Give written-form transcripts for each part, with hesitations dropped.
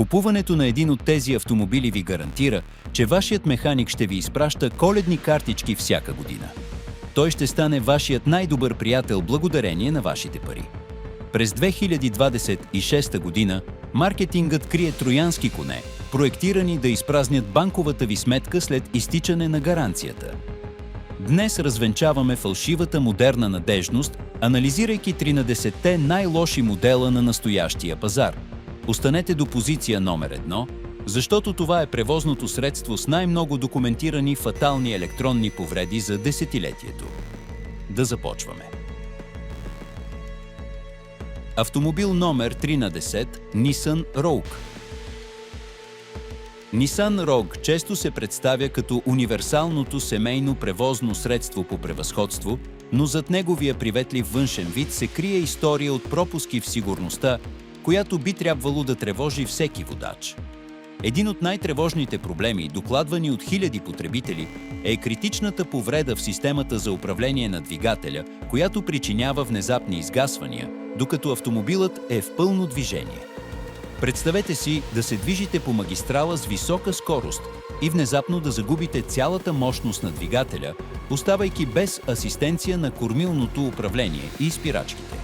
Купуването на един от тези автомобили ви гарантира, че вашият механик ще ви изпраща коледни картички всяка година. Той ще стане вашият най-добър приятел благодарение на вашите пари. През 2026 година маркетингът крие троянски коне, проектирани да изпразнят банковата ви сметка след изтичане на гаранцията. Днес развенчаваме фалшивата модерна надежност, анализирайки 13-те най-лоши модела на настоящия пазар. Останете до позиция номер 1, защото това е превозното средство с най-много документирани фатални електронни повреди за десетилетието. Да започваме. Автомобил номер 13 – Nissan Rogue. Nissan Rogue често се представя като универсалното семейно превозно средство по превъзходство, но зад неговия приветлив външен вид се крие история от пропуски в сигурността, която би трябвало да тревожи всеки водач. Един от най-тревожните проблеми, докладвани от хиляди потребители, е критичната повреда в системата за управление на двигателя, която причинява внезапни изгасвания, докато автомобилът е в пълно движение. Представете си да се движите по магистрала с висока скорост и внезапно да загубите цялата мощност на двигателя, оставайки без асистенция на кормилното управление и спирачките.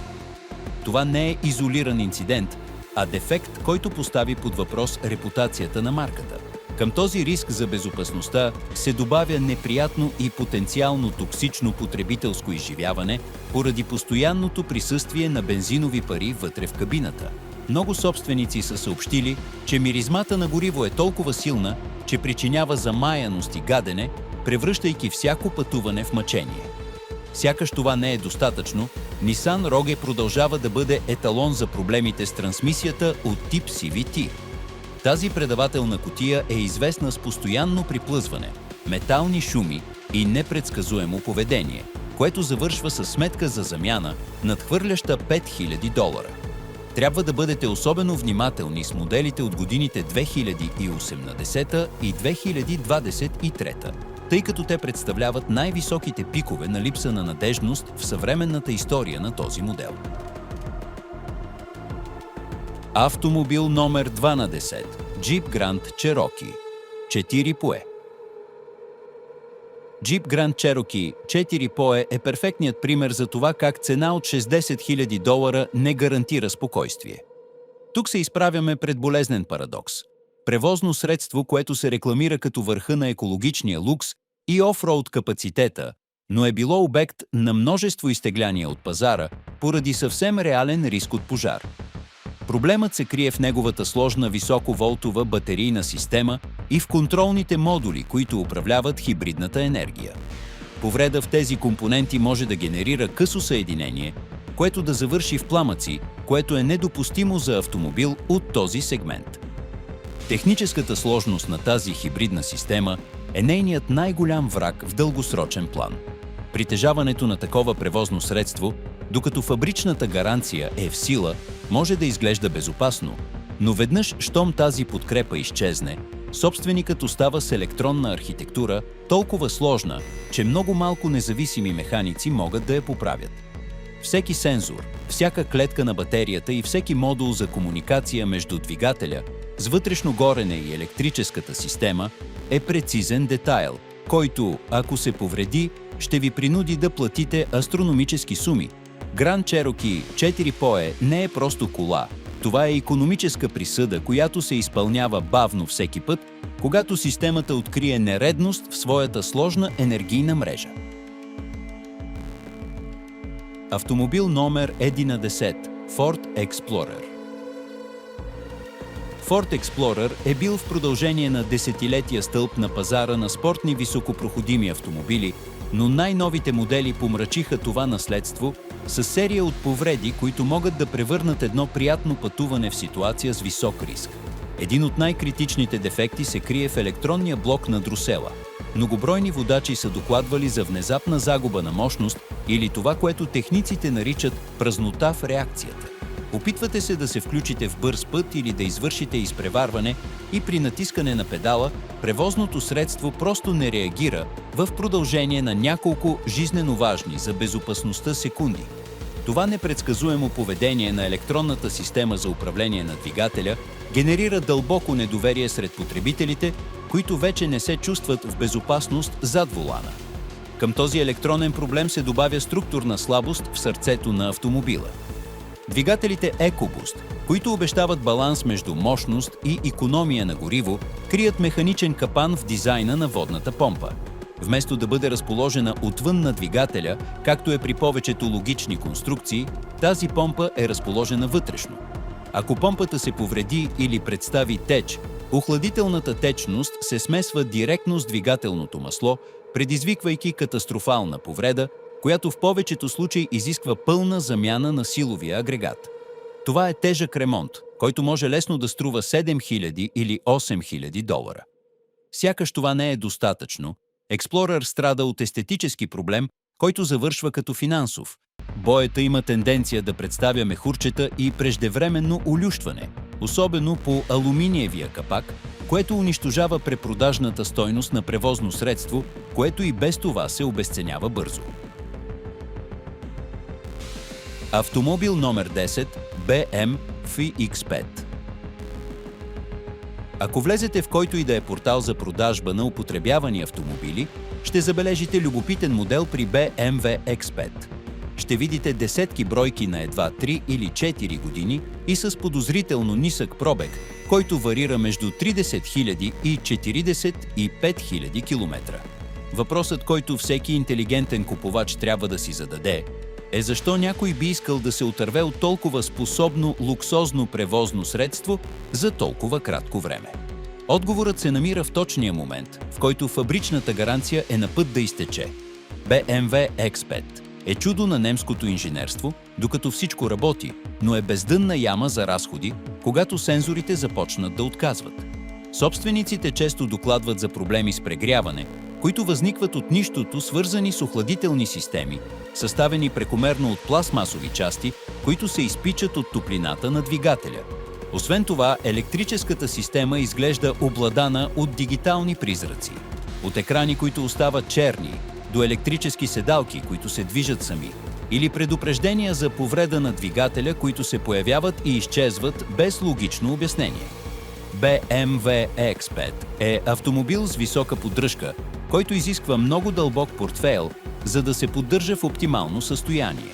Това не е изолиран инцидент, а дефект, който постави под въпрос репутацията на марката. Към този риск за безопасността се добавя неприятно и потенциално токсично потребителско изживяване поради постоянното присъствие на бензинови пари вътре в кабината. Много собственици са съобщили, че миризмата на гориво е толкова силна, че причинява замаяност и гадене, превръщайки всяко пътуване в мъчение. Сякаш това не е достатъчно, Nissan Rogue продължава да бъде еталон за проблемите с трансмисията от тип CVT. Тази предавателна кутия е известна с постоянно приплъзване, метални шуми и непредсказуемо поведение, което завършва със сметка за замяна, надхвърляща $5000. Трябва да бъдете особено внимателни с моделите от годините 2018 и 2023, тъй като те представляват най-високите пикове на липса на надеждност в съвременната история на този модел. Автомобил номер 12 – Jeep Grand Cherokee 4 POE. Jeep Grand Cherokee 4 POE е перфектният пример за това как цена от $60,000 не гарантира спокойствие. Тук се изправяме пред болезнен парадокс. Превозно средство, което се рекламира като върха на екологичния лукс и офроуд капацитета, но е било обект на множество изтегляния от пазара поради съвсем реален риск от пожар. Проблемът се крие в неговата сложна високоволтова батерийна система и в контролните модули, които управляват хибридната енергия. Повреда в тези компоненти може да генерира късо съединение, което да завърши в пламъци, което е недопустимо за автомобил от този сегмент. Техническата сложност на тази хибридна система е нейният най-голям враг в дългосрочен план. Притежаването на такова превозно средство, докато фабричната гаранция е в сила, може да изглежда безопасно, но веднъж, щом тази подкрепа изчезне, собственикът остава с електронна архитектура толкова сложна, че много малко независими механици могат да я поправят. Всеки сензор, всяка клетка на батерията и всеки модул за комуникация между двигателя с вътрешно горене и електрическата система е прецизен детайл, който, ако се повреди, ще ви принуди да платите астрономически суми. Grand Cherokee 4 POE не е просто кола. Това е икономическа присъда, която се изпълнява бавно всеки път, когато системата открие нередност в своята сложна енергийна мрежа. Автомобил номер 11 – Ford Explorer. Ford Explorer е бил в продължение на десетилетия стълб на пазара на спортни високопроходими автомобили, но най-новите модели помрачиха това наследство с серия от повреди, които могат да превърнат едно приятно пътуване в ситуация с висок риск. Един от най-критичните дефекти се крие в електронния блок на дросела. Многобройни водачи са докладвали за внезапна загуба на мощност или това, което техниците наричат празнота в реакцията. Опитвате се да се включите в бърз път или да извършите изпреварване и при натискане на педала, превозното средство просто не реагира в продължение на няколко жизнено важни за безопасността секунди. Това непредсказуемо поведение на електронната система за управление на двигателя генерира дълбоко недоверие сред потребителите, които вече не се чувстват в безопасност зад волана. Към този електронен проблем се добавя структурна слабост в сърцето на автомобила. Двигателите EcoBoost, които обещават баланс между мощност и икономия на гориво, крият механичен капан в дизайна на водната помпа. Вместо да бъде разположена отвън на двигателя, както е при повечето логични конструкции, тази помпа е разположена вътрешно. Ако помпата се повреди или представи теч, охладителната течност се смесва директно с двигателното масло, предизвиквайки катастрофална повреда, която в повечето случаи изисква пълна замяна на силовия агрегат. Това е тежък ремонт, който може лесно да струва $7000 или $8000. Сякаш това не е достатъчно, Explorer страда от естетически проблем, който завършва като финансов. Боята има тенденция да представя мехурчета и преждевременно улющване, особено по алуминиевия капак, което унищожава препродажната стойност на превозно средство, което и без това се обезценява бързо. Автомобил номер 10 – BMW X5. Ако влезете в който и да е портал за продажба на употребявани автомобили, ще забележите любопитен модел при BMW X5. Ще видите десетки бройки на едва 3 или 4 години и с подозрително нисък пробег, който варира между 30 000 и 45 000 км. Въпросът, който всеки интелигентен купувач трябва да си зададе, е защо някой би искал да се отърве от толкова способно луксозно превозно средство за толкова кратко време. Отговорът се намира в точния момент, в който фабричната гаранция е на път да изтече. BMW X5 е чудо на немското инженерство, докато всичко работи, но е бездънна яма за разходи, когато сензорите започнат да отказват. Собствениците често докладват за проблеми с прегряване, които възникват от нищото, свързани с охладителни системи, съставени прекомерно от пластмасови части, които се изпичат от топлината на двигателя. Освен това, електрическата система изглежда обладана от дигитални призраци. От екрани, които остават черни, до електрически седалки, които се движат сами, или предупреждения за повреда на двигателя, които се появяват и изчезват без логично обяснение. BMW X5 е автомобил с висока поддръжка, който изисква много дълбок портфейл, за да се поддържа в оптимално състояние.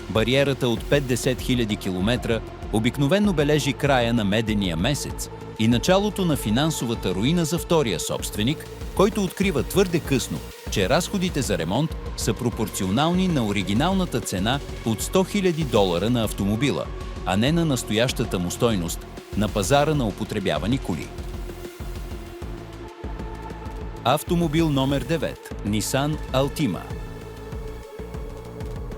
Бариерата от 50 000 км обикновено бележи края на медения месец и началото на финансовата руина за втория собственик, който открива твърде късно, че разходите за ремонт са пропорционални на оригиналната цена от $100,000 на автомобила, а не на настоящата му стойност на пазара на употребявани коли. Автомобил номер 9 – Nissan Altima.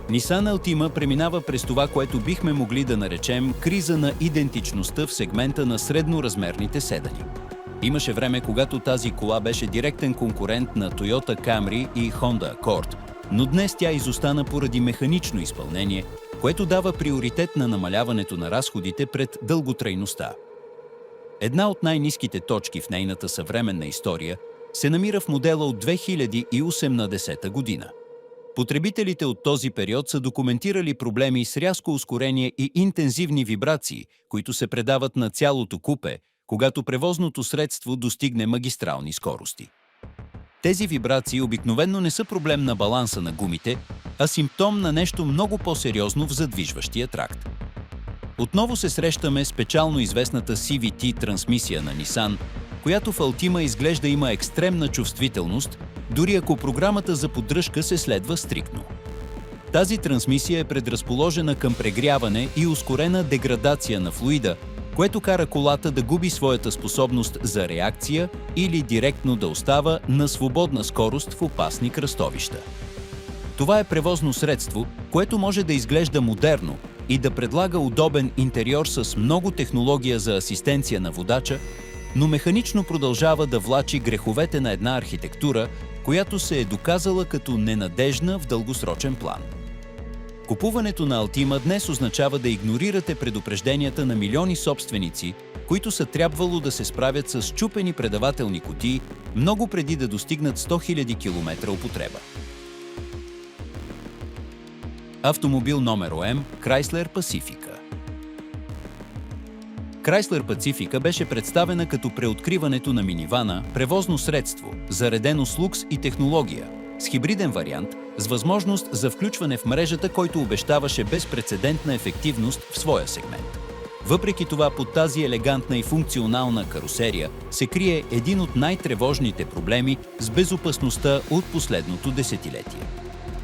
Nissan Altima преминава през това, което бихме могли да наречем криза на идентичността в сегмента на средноразмерните седани. Имаше време, когато тази кола беше директен конкурент на Toyota Camry и Honda Accord, но днес тя изостана поради механично изпълнение, което дава приоритет на намаляването на разходите пред дълготрайността. Една от най-ниските точки в нейната съвременна история се намира в модела от 2018 година. Потребителите от този период са документирали проблеми с рязко ускорение и интензивни вибрации, които се предават на цялото купе, когато превозното средство достигне магистрални скорости. Тези вибрации обикновено не са проблем на баланса на гумите, а симптом на нещо много по-сериозно в задвижващия тракт. Отново се срещаме с печално известната CVT трансмисия на Nissan, която в Altima изглежда има екстремна чувствителност, дори ако програмата за поддръжка се следва стриктно. Тази трансмисия е предразположена към прегряване и ускорена деградация на флуида, което кара колата да губи своята способност за реакция или директно да остава на свободна скорост в опасни кръстовища. Това е превозно средство, което може да изглежда модерно и да предлага удобен интериор с много технология за асистенция на водача, но механично продължава да влачи греховете на една архитектура, която се е доказала като ненадежна в дългосрочен план. Купуването на Altima днес означава да игнорирате предупрежденията на милиони собственици, които са трябвало да се справят с счупени предавателни кутии много преди да достигнат 100 000 км употреба. Автомобил номер ОМ Chrysler Pacifica. Chrysler Pacifica беше представена като преоткриването на минивана, превозно средство, заредено с лукс и технология, с хибриден вариант, с възможност за включване в мрежата, който обещаваше безпрецедентна ефективност в своя сегмент. Въпреки това, под тази елегантна и функционална карусерия се крие един от най-тревожните проблеми с безопасността от последното десетилетие.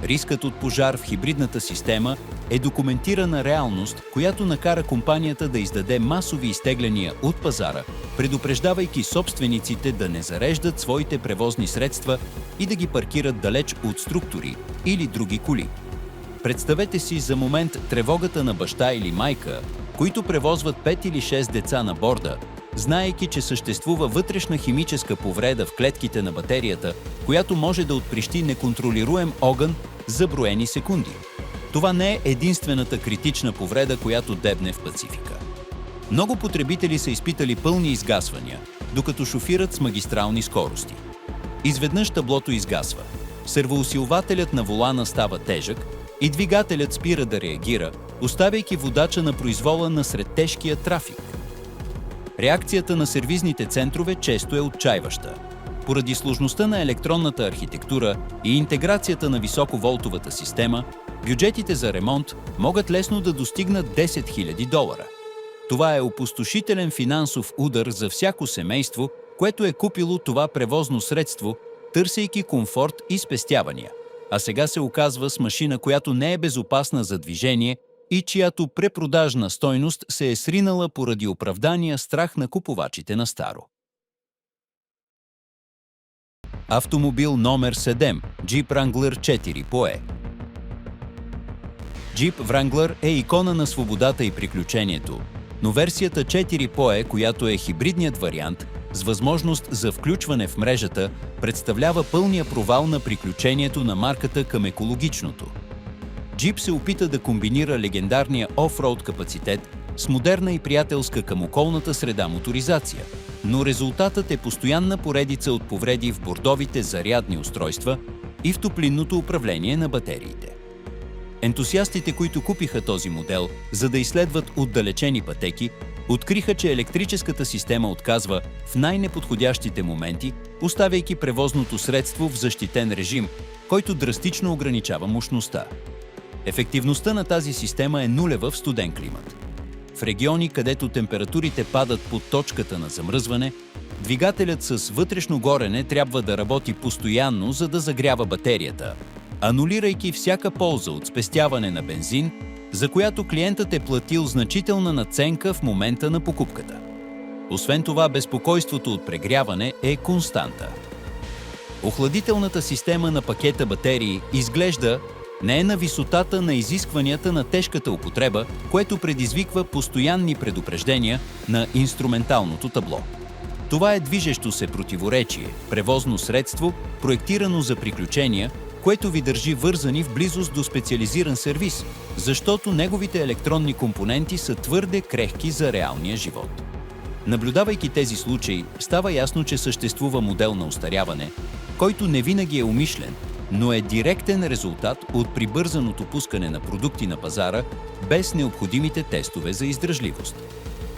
Рискът от пожар в хибридната система е документирана реалност, която накара компанията да издаде масови изтегляния от пазара, предупреждавайки собствениците да не зареждат своите превозни средства и да ги паркират далеч от структури или други коли. Представете си за момент тревогата на баща или майка, които превозват 5 или 6 деца на борда, знаейки, че съществува вътрешна химическа повреда в клетките на батерията, която може да отприщи неконтролируем огън за броени секунди. Това не е единствената критична повреда, която дебне в Пацифика. Много потребители са изпитали пълни изгасвания, докато шофират с магистрални скорости. Изведнъж таблото изгасва, сервоусилвателят на волана става тежък и двигателят спира да реагира, оставяйки водача на произвола насред тежкия трафик. Реакцията на сервизните центрове често е отчайваща. Поради сложността на електронната архитектура и интеграцията на високоволтовата система, бюджетите за ремонт могат лесно да достигнат $10 000. Това е опустошителен финансов удар за всяко семейство, което е купило това превозно средство, търсейки комфорт и спестявания, а сега се оказва с машина, която не е безопасна за движение и чиято препродажна стойност се е сринала поради оправдания страх на купувачите на старо. Автомобил номер 7 Jeep Wrangler 4 POE. Jeep Wrangler е икона на свободата и приключението, но версията 4 POE, която е хибридният вариант с възможност за включване в мрежата, представлява пълния провал на приключението на марката към екологичното. Jeep се опита да комбинира легендарния офроуд капацитет с модерна и приятелска към околната среда моторизация, но резултатът е постоянна поредица от повреди в бордовите зарядни устройства и в топлинното управление на батериите. Ентусиастите, които купиха този модел, за да изследват отдалечени пътеки, откриха, че електрическата система отказва в най-неподходящите моменти, оставяйки превозното средство в защитен режим, който драстично ограничава мощността. Ефективността на тази система е нулева в студен климат. В региони, където температурите падат под точката на замръзване, двигателят с вътрешно горене трябва да работи постоянно, за да загрява батерията, анулирайки всяка полза от спестяване на бензин, за която клиентът е платил значителна надценка в момента на покупката. Освен това, безпокойството от прегряване е константа. Охладителната система на пакета батерии изглежда не е на висотата на изискванията на тежката употреба, което предизвиква постоянни предупреждения на инструменталното табло. Това е движещо се противоречие, превозно средство, проектирано за приключения, което ви държи вързани в близост до специализиран сервис, защото неговите електронни компоненти са твърде крехки за реалния живот. Наблюдавайки тези случаи, става ясно, че съществува модел на остаряване, който не винаги е умишлен, но е директен резултат от прибързаното пускане на продукти на пазара без необходимите тестове за издръжливост.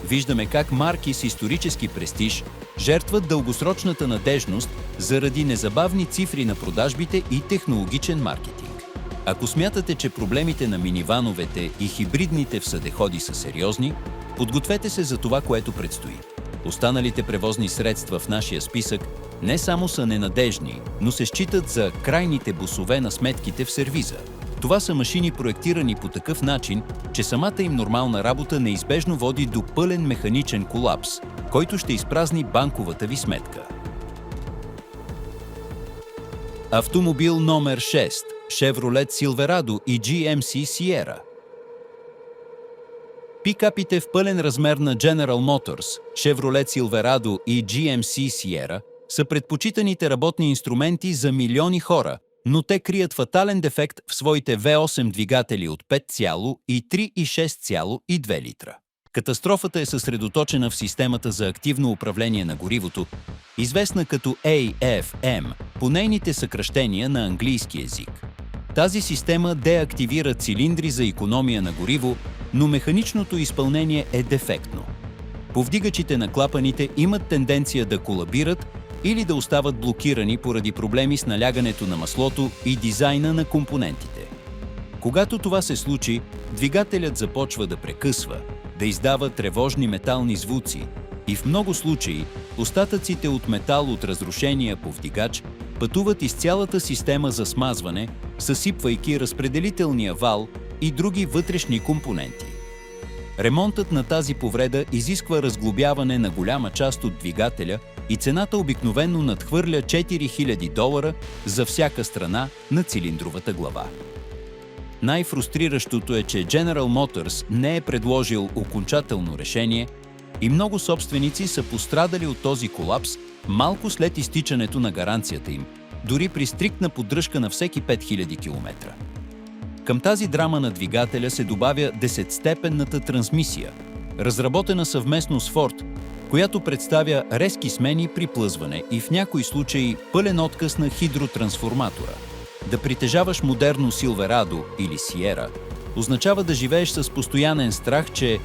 Виждаме как марки с исторически престиж жертват дългосрочната надежност заради незабавни цифри на продажбите и технологичен маркетинг. Ако смятате, че проблемите на минивановете и хибридните всъдеходи са сериозни, подгответе се за това, което предстои. Останалите превозни средства в нашия списък не само са ненадежни, но се считат за крайните босове на сметките в сервиза. Това са машини, проектирани по такъв начин, че самата им нормална работа неизбежно води до пълен механичен колапс, който ще изпразни банковата ви сметка. Автомобил номер 6 Chevrolet Silverado и GMC Sierra. Пикапите в пълен размер на General Motors, Chevrolet Silverado и GMC Sierra са предпочитаните работни инструменти за милиони хора, но те крият фатален дефект в своите V8 двигатели от 5,3 и 6,2 литра. Катастрофата е съсредоточена в системата за активно управление на горивото, известна като AFM, по нейните съкращения на английски език. Тази система деактивира цилиндри за икономия на гориво, но механичното изпълнение е дефектно. Повдигачите на клапаните имат тенденция да колабират или да остават блокирани поради проблеми с налягането на маслото и дизайна на компонентите. Когато това се случи, двигателят започва да прекъсва, да издава тревожни метални звуци и в много случаи остатъците от метал от разрушения повдигач пътуват из цялата система за смазване, съсипвайки разпределителния вал и други вътрешни компоненти. Ремонтът на тази повреда изисква разглобяване на голяма част от двигателя и цената обикновено надхвърля $4000 за всяка страна на цилиндровата глава. Най-фрустриращото е, че General Motors не е предложил окончателно решение и много собственици са пострадали от този колапс малко след изтичането на гаранцията им, дори при стриктна поддръжка на всеки 5000 км. Към тази драма на двигателя се добавя 10-степенната трансмисия, разработена съвместно с Ford, която представя резки смени при плъзване и в някои случаи пълен отказ на хидротрансформатора. Да притежаваш модерно Silverado или Sierra означава да живееш с постоянен страх, че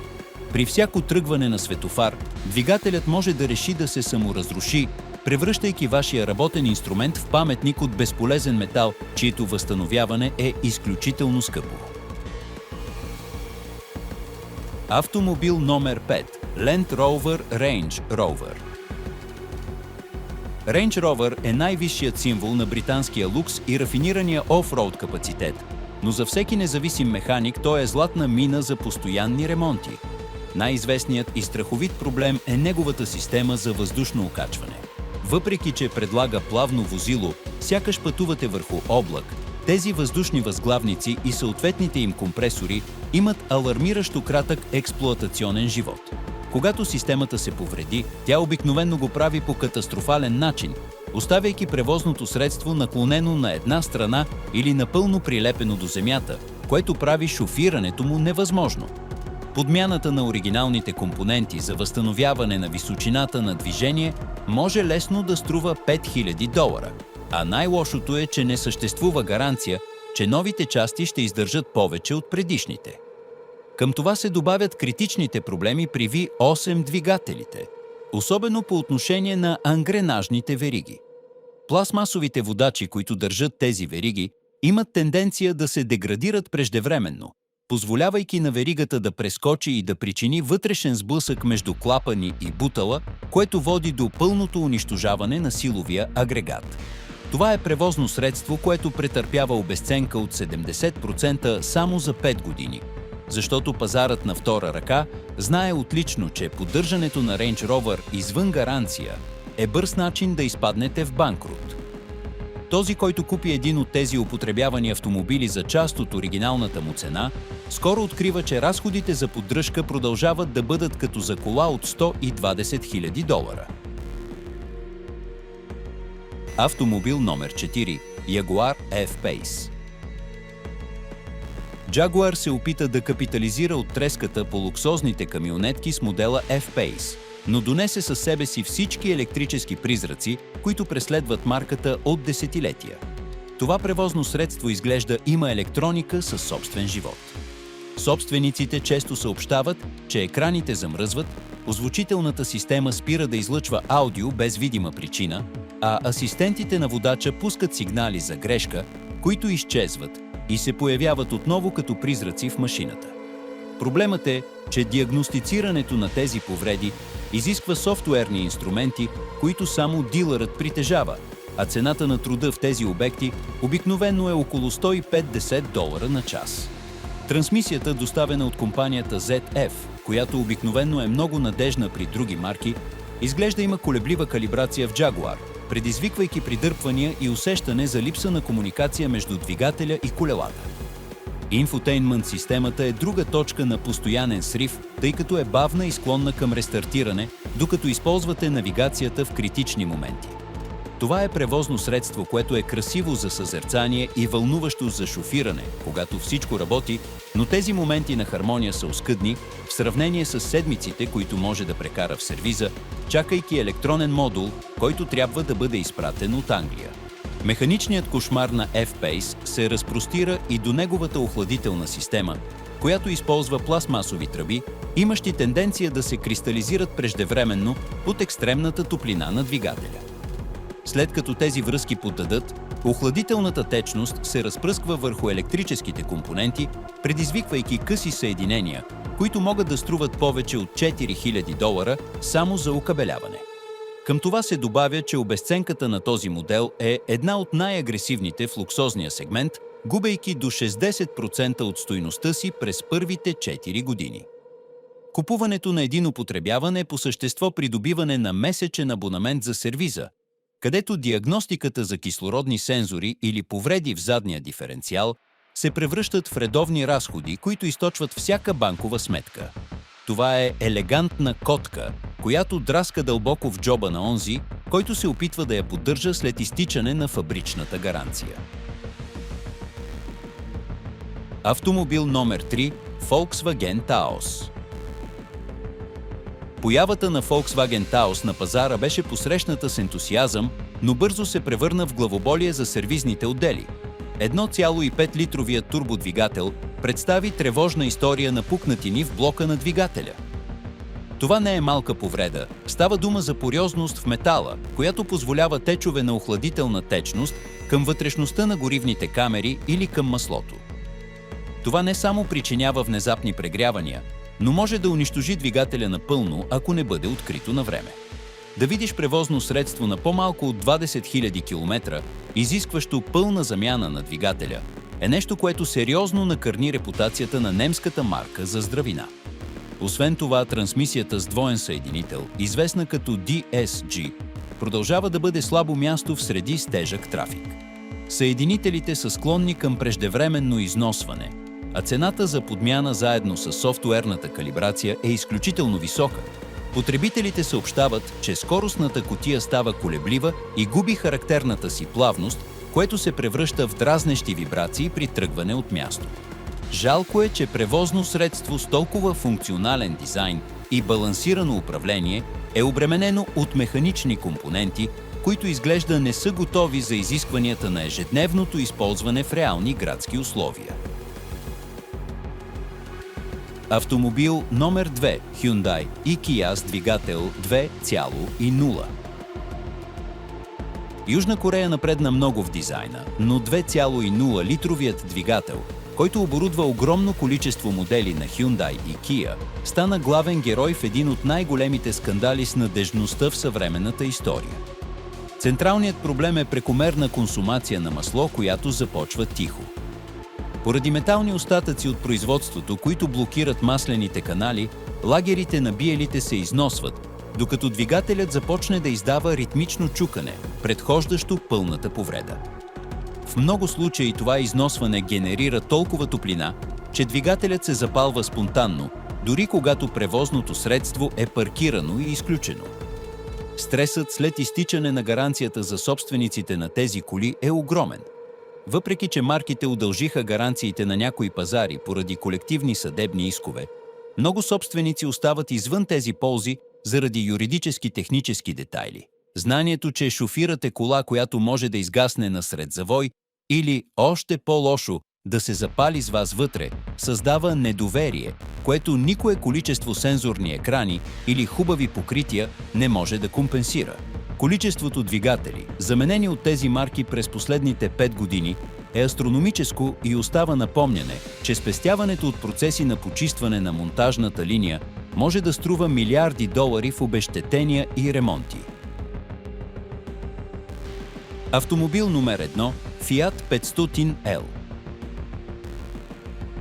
при всяко тръгване на светофар, двигателят може да реши да се саморазруши, превръщайки вашия работен инструмент в паметник от безполезен метал, чието възстановяване е изключително скъпо. Автомобил номер 5 – Land Rover Range Rover. Range Rover е най-висшият символ на британския лукс и рафинирания офроуд капацитет, но за всеки независим механик той е златна мина за постоянни ремонти. Най-известният и страховит проблем е неговата система за въздушно окачване. Въпреки че предлага плавно возило, сякаш пътувате върху облак, тези въздушни възглавници и съответните им компресори имат алармиращо кратък експлоатационен живот. Когато системата се повреди, тя обикновено го прави по катастрофален начин, оставяйки превозното средство наклонено на една страна или напълно прилепено до земята, което прави шофирането му невъзможно. Подмяната на оригиналните компоненти за възстановяване на височината на движение може лесно да струва $5000, а най-лошото е, че не съществува гаранция, че новите части ще издържат повече от предишните. Към това се добавят критичните проблеми при V8 двигателите, особено по отношение на ангренажните вериги. Пластмасовите водачи, които държат тези вериги, имат тенденция да се деградират преждевременно, позволявайки на веригата да прескочи и да причини вътрешен сблъсък между клапани и бутала, което води до пълното унищожаване на силовия агрегат. Това е превозно средство, което претърпява обезценка от 70% само за 5 години, защото пазарът на втора ръка знае отлично, че поддържането на Range Rover извън гаранция е бърз начин да изпаднете в банкрут. Този, който купи един от тези употребявани автомобили за част от оригиналната му цена, скоро открива, че разходите за поддръжка продължават да бъдат като за кола от $120 000. Автомобил номер 4 – Jaguar F-Pace. Jaguar се опита да капитализира от треската по луксозните камионетки с модела F-Pace, но донесе със себе си всички електрически призраци, които преследват марката от десетилетия. Това превозно средство изглежда има електроника със собствен живот. Собствениците често съобщават, че екраните замръзват, озвучителната система спира да излъчва аудио без видима причина, а асистентите на водача пускат сигнали за грешка, които изчезват и се появяват отново като призраци в машината. Проблемът е, че диагностицирането на тези повреди изисква софтуерни инструменти, които само дилърът притежава, а цената на труда в тези обекти обикновено е около $150 на час. Трансмисията, доставена от компанията ZF, която обикновено е много надежна при други марки, изглежда има колеблива калибрация в Jaguar, предизвиквайки придърпвания и усещане за липса на комуникация между двигателя и колелата. Инфотейнмент системата е друга точка на постоянен срив, тъй като е бавна и склонна към рестартиране, докато използвате навигацията в критични моменти. Това е превозно средство, което е красиво за съзерцание и вълнуващо за шофиране, когато всичко работи, но тези моменти на хармония са оскъдни в сравнение с седмиците, които може да прекара в сервиза, чакайки електронен модул, който трябва да бъде изпратен от Англия. Механичният кошмар на F-Pace се разпростира и до неговата охладителна система, която използва пластмасови тръби, имащи тенденция да се кристализират преждевременно под екстремната топлина на двигателя. След като тези връзки поддадат, охладителната течност се разпръсква върху електрическите компоненти, предизвиквайки къси съединения, които могат да струват повече от $4000 само за окабеляване. Към това се добавя, че обезценката на този модел е една от най-агресивните в луксозния сегмент, губейки до 60% от стойността си през първите 4 години. Купуването на един употребяван е по същество придобиване на месечен абонамент за сервиза, където диагностиката за кислородни сензори или повреди в задния диференциал се превръщат в редовни разходи, които източват всяка банкова сметка. Това е елегантна котка, която драска дълбоко в джоба на онзи, който се опитва да я поддържа след изтичане на фабричната гаранция. Автомобил номер 3 – Volkswagen Taos. Появата на Volkswagen Taos на пазара беше посрещната с ентусиазъм, но бързо се превърна в главоболие за сервизните отдели. 1,5-литровият турбодвигател представи тревожна история на пукнатини в блока на двигателя. Това не е малка повреда. Става дума за пориозност в метала, която позволява течове на охладителна течност към вътрешността на горивните камери или към маслото. Това не само причинява внезапни прегрявания, но може да унищожи двигателя напълно, ако не бъде открито на време. Да видиш превозно средство на по-малко от 20 000 км, изискващо пълна замяна на двигателя, е нещо, което сериозно накърни репутацията на немската марка за здравина. Освен това, трансмисията с двоен съединител, известна като DSG, продължава да бъде слабо място в среди с тежък трафик. Съединителите са склонни към преждевременно износване, а цената за подмяна заедно с софтуерната калибрация е изключително висока. Потребителите съобщават, че скоростната кутия става колеблива и губи характерната си плавност, което се превръща в дразнещи вибрации при тръгване от място. Жалко е, че превозно средство с толкова функционален дизайн и балансирано управление е обременено от механични компоненти, които изглежда не са готови за изискванията на ежедневното използване в реални градски условия. Автомобил номер 2 – Hyundai i-Kia с двигател 2.0. Южна Корея напредна много в дизайна, но 2.0 литровият двигател, който оборудва огромно количество модели на Hyundai и Kia, стана главен герой в един от най-големите скандали с надеждността в съвременната история. Централният проблем е прекомерна консумация на масло, която започва тихо. Поради метални остатъци от производството, които блокират маслените канали, лагерите на биелите се износват, докато двигателят започне да издава ритмично чукане, предхождащо пълната повреда. В много случаи това износване генерира толкова топлина, че двигателят се запалва спонтанно, дори когато превозното средство е паркирано и изключено. Стресът след изтичане на гаранцията за собствениците на тези коли е огромен. Въпреки че марките удължиха гаранциите на някои пазари поради колективни съдебни искове, много собственици остават извън тези ползи заради юридически технически детайли. Знанието, че шофирате кола, която може да изгасне насред завой или, още по-лошо, да се запали с вас вътре, създава недоверие, което никое количество сензорни екрани или хубави покрития не може да компенсира. Количеството двигатели, заменени от тези марки през последните 5 години, е астрономическо и остава напомняне, че спестяването от процеси на почистване на монтажната линия може да струва милиарди долари в обезщетения и ремонти. Автомобил номер 1 – Fiat 500L.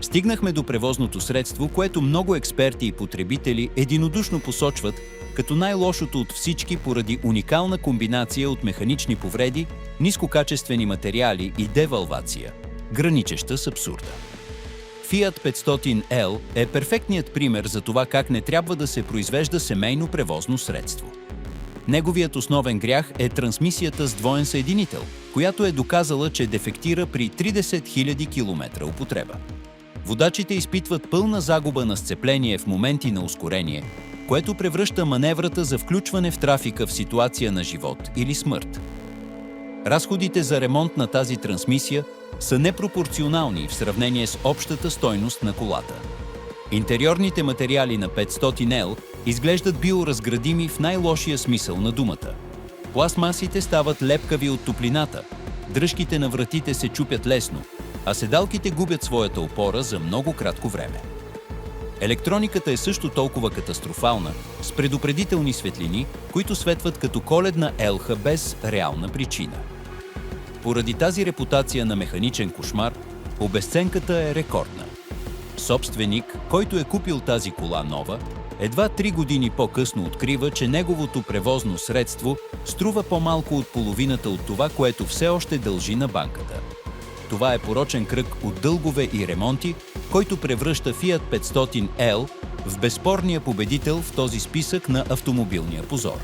Стигнахме до превозното средство, което много експерти и потребители единодушно посочват като най-лошото от всички поради уникална комбинация от механични повреди, нискокачествени материали и девалвация, граничеща с абсурда. Fiat 500L е перфектният пример за това как не трябва да се произвежда семейно превозно средство. Неговият основен грях е трансмисията с двоен съединител, която е доказала, че дефектира при 30 000 км употреба. Водачите изпитват пълна загуба на сцепление в моменти на ускорение, което превръща маневрата за включване в трафика в ситуация на живот или смърт. Разходите за ремонт на тази трансмисия са непропорционални в сравнение с общата стойност на колата. Интериорните материали на 500L изглеждат биоразградими в най-лошия смисъл на думата. Пластмасите стават лепкави от топлината, дръжките на вратите се чупят лесно, а седалките губят своята опора за много кратко време. Електрониката е също толкова катастрофална, с предупредителни светлини, които светват като коледна елха без реална причина. Поради тази репутация на механичен кошмар, обезценката е рекордна. Собственик, който е купил тази кола нова, едва 3 години по-късно открива, че неговото превозно средство струва по-малко от половината от това, което все още дължи на банката. Това е порочен кръг от дългове и ремонти, който превръща Fiat 500L в безспорния победител в този списък на автомобилния позор.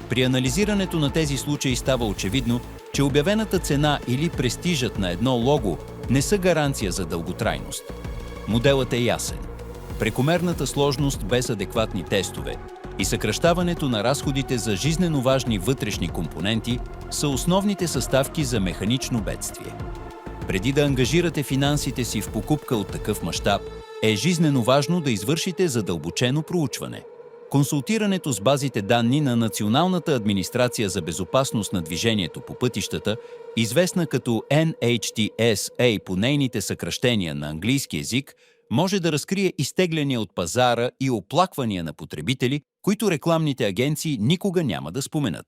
При анализирането на тези случаи става очевидно, че обявената цена или престижът на едно лого не са гаранция за дълготрайност. Моделът е ясен. Прекомерната сложност без адекватни тестове и съкращаването на разходите за жизнено важни вътрешни компоненти са основните съставки за механично бедствие. Преди да ангажирате финансите си в покупка от такъв мащаб, е жизнено важно да извършите задълбочено проучване. Консултирането с базите данни на Националната администрация за безопасност на движението по пътищата, известна като NHTSA по нейните съкращения на английски език, може да разкрие изтегляния от пазара и оплаквания на потребители, които рекламните агенции никога няма да споменат.